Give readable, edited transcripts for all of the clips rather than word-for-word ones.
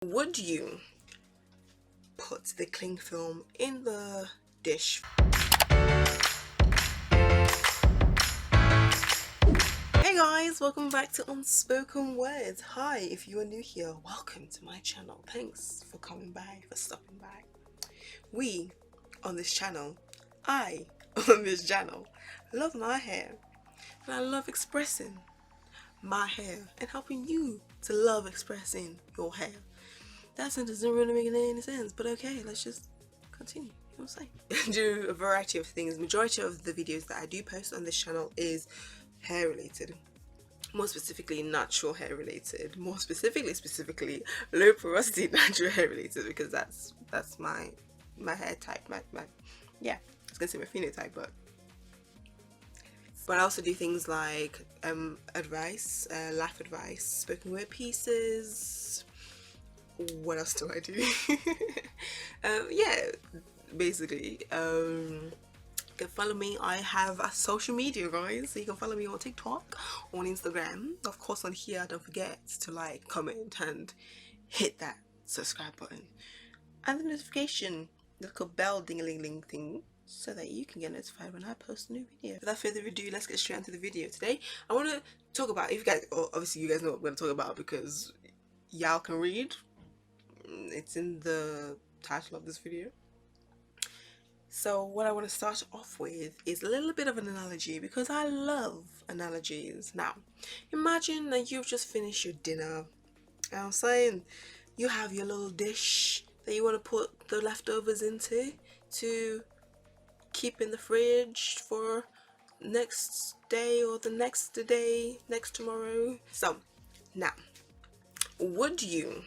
Would you put the cling film in the dish? Hey guys, welcome back to Unspoken Words. Hi, if you are new here, welcome to my channel. Thanks for coming by, for stopping by. We on this channel, I on this channel, love my hair and I love expressing my hair and helping you to love expressing your hair. That sentence doesn't really make any sense, but okay, let's just continue. You know what I'm saying? Do a variety of things. Majority of the videos that I do post on this channel is hair related, more specifically natural hair related, more specifically low porosity natural hair related, because that's my hair type, my yeah, I was gonna say my phenotype, but I also do things like advice, life advice, spoken word pieces. What else do I do? Yeah, basically, you can follow me. I have a social media, guys, so you can follow me on TikTok, on Instagram, of course on here. Don't forget to like, comment and hit that subscribe button and the notification little bell ding-a-ling-ling thing so that you can get notified when I post a new video. Without further ado, let's get straight into the video. Today I want to talk about, if you guys, obviously you guys know what I'm going to talk about because y'all can read, it's in the title of this video. So what I want to start off with is a little bit of an analogy, because I love analogies. Now imagine that you've just finished your dinner, and I'm saying you have your little dish that you want to put the leftovers into to keep in the fridge for next day or the next day, next tomorrow. So now, would you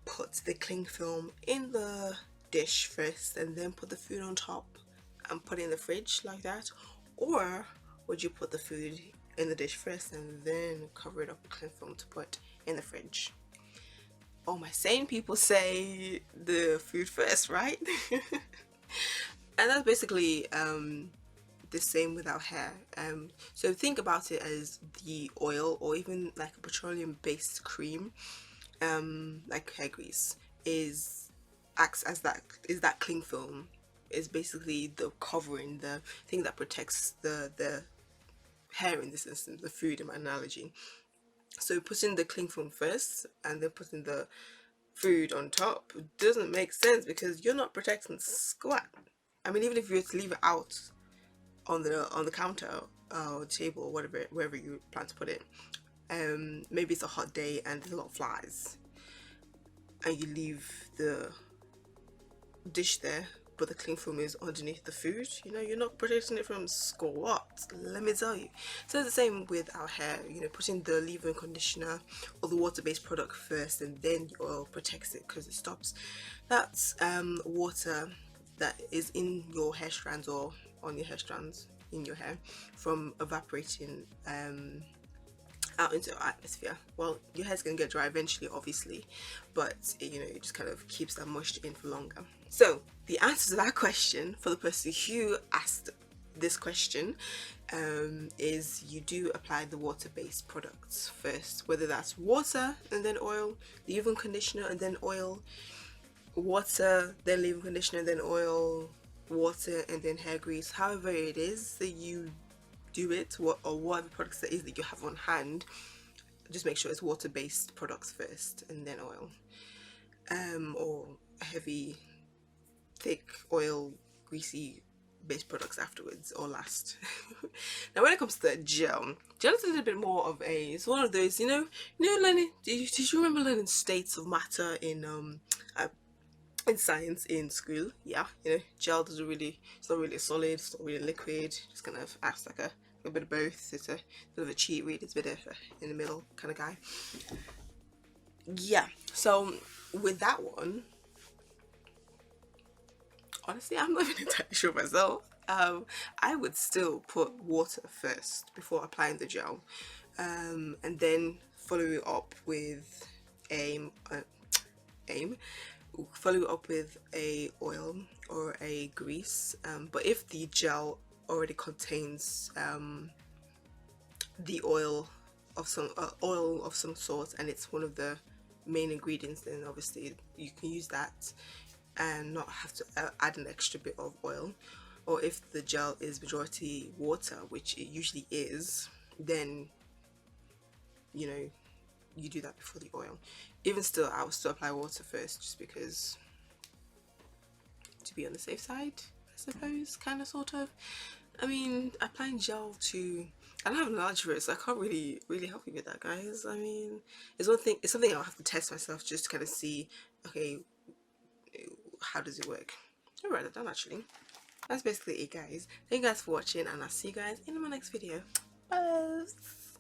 put the cling film in the dish first and then put the food on top and put it in the fridge like that, or would you put the food in the dish first and then cover it up with cling film to put in the fridge? All my sane people say the food first, right? And that's basically the same with our hair. So think about it as the oil, or even like a petroleum based cream, like hair grease, acts as that cling film, is basically the covering, the thing that protects the hair, in this instance the food in my analogy. So putting the cling film first and then putting the food on top doesn't make sense, because you're not protecting squat. I mean, even if you were to leave it out on the counter or table or whatever, wherever you plan to put it, maybe it's a hot day and there's a lot of flies, and you leave the dish there, but the cling film is underneath the food, you know, you're not protecting it from squat, let me tell you. So it's the same with our hair, you know, putting the leave-in conditioner or the water-based product first and then the oil protects it, because it stops that water that is in your hair strands or on your hair strands in your hair from evaporating out into our atmosphere. Well, your hair's gonna get dry eventually, obviously, but you know, it just kind of keeps that moisture in for longer. So the answer to that question, for the person who asked this question, is you do apply the water-based products first, whether that's water and then oil, leave-in conditioner and then oil, water then leave-in conditioner and then oil, water and then hair grease. However it is that you do it, or whatever products that is that you have on hand, just make sure it's water-based products first and then oil, or heavy, thick, oil, greasy based products afterwards or last. Now when it comes to gel is a little bit more of it's one of those, you know learning, did you remember learning states of matter in science in school? Yeah, you know, gel doesn't really, it's not really solid, it's not really liquid, just kind of acts like a bit of both. It's a bit of a cheat read, it's a bit of a in the middle kind of guy. Yeah, so with that one, honestly, I'm not even entirely sure myself. I would still put water first before applying the gel, and then follow it up with follow up with a oil or a grease, but if the gel already contains the oil of some sort, and it's one of the main ingredients, then obviously you can use that and not have to add an extra bit of oil. Or if the gel is majority water, which it usually is, then you know, you do that before the oil. Even still, I will still apply water first, just because, to be on the safe side, I suppose, kind of, sort of. I mean, applying gel to, I don't have large wrists, I can't really help you with that, guys. I mean, it's one thing, it's something I'll have to test myself just to kind of see, okay, how does it work. I'll write that down actually. That's basically it, guys. Thank you guys for watching, and I'll see you guys in my next video. Bye.